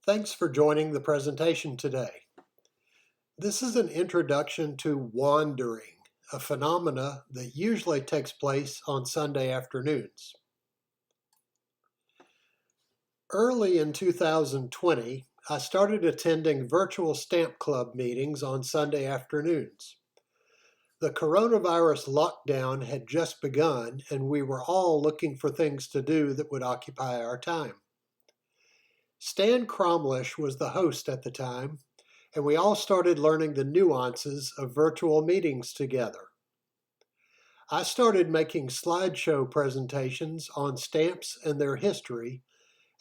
Thanks for joining the presentation today. This is an introduction to wandering, a phenomena that usually takes place on Sunday afternoons. Early in 2020, I started attending virtual Stamp Club meetings on Sunday afternoons. The coronavirus lockdown had just begun, and we were all looking for things to do that would occupy our time. Stan Cromlish was the host at the time, and we all started learning the nuances of virtual meetings together. I started making slideshow presentations on stamps and their history,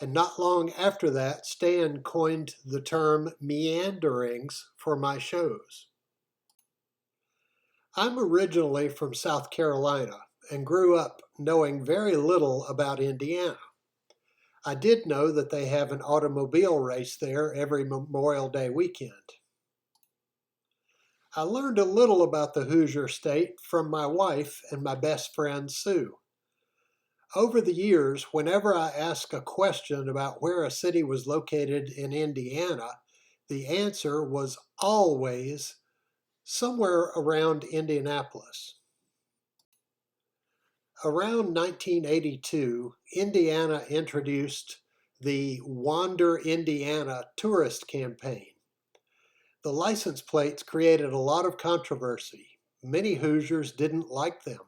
and not long after that, Stan coined the term meanderings for my shows. I'm originally from South Carolina and grew up knowing very little about Indiana. I did know that they have an automobile race there every Memorial Day weekend. I learned a little about the Hoosier State from my wife and my best friend Sue. Over the years, whenever I asked a question about where a city was located in Indiana, the answer was always somewhere around Indianapolis. Around 1982, Indiana introduced the Wander Indiana tourist campaign. The license plates created a lot of controversy. Many Hoosiers didn't like them.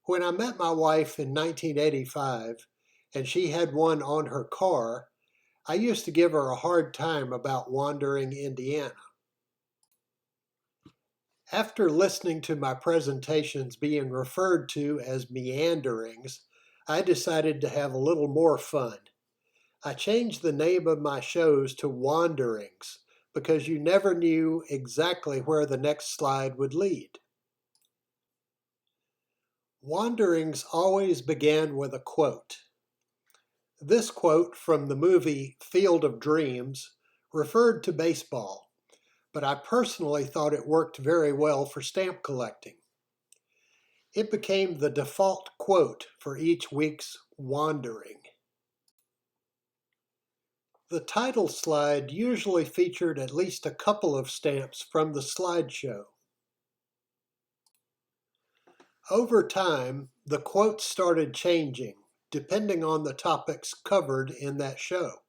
When I met my wife in 1985 and she had one on her car, I used to give her a hard time about wandering Indiana. After listening to my presentations being referred to as meanderings, I decided to have a little more fun. I changed the name of my shows to Wanderings because you never knew exactly where the next slide would lead. Wanderings always began with a quote. This quote from the movie Field of Dreams referred to baseball, but I personally thought it worked very well for stamp collecting. It became the default quote for each week's Wandering. The title slide usually featured at least a couple of stamps from the slideshow. Over time, the quotes started changing, depending on the topics covered in that show.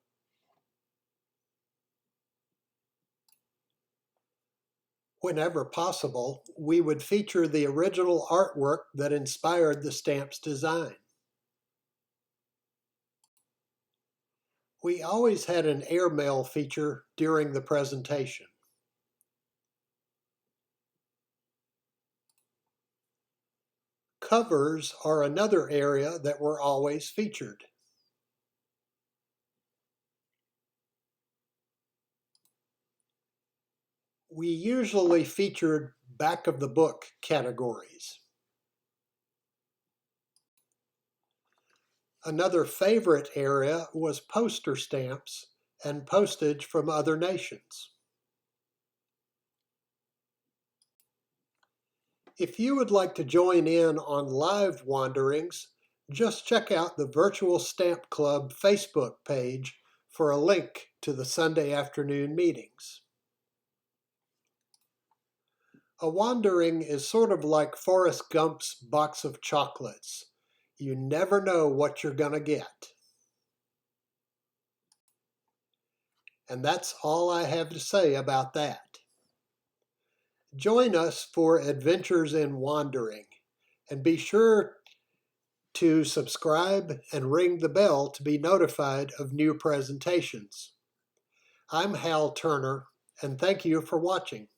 Whenever possible, we would feature the original artwork that inspired the stamp's design. We always had an airmail feature during the presentation. Covers are another area that were always featured. We usually featured back of the book categories. Another favorite area was poster stamps and postage from other nations. If you would like to join in on live wanderings, just check out the Virtual Stamp Club Facebook page for a link to the Sunday afternoon meetings. A wandering is sort of like Forrest Gump's box of chocolates. You never know what you're going to get. And that's all I have to say about that. Join us for Adventures in Wandering, and be sure to subscribe and ring the bell to be notified of new presentations. I'm Hal Turner, and thank you for watching.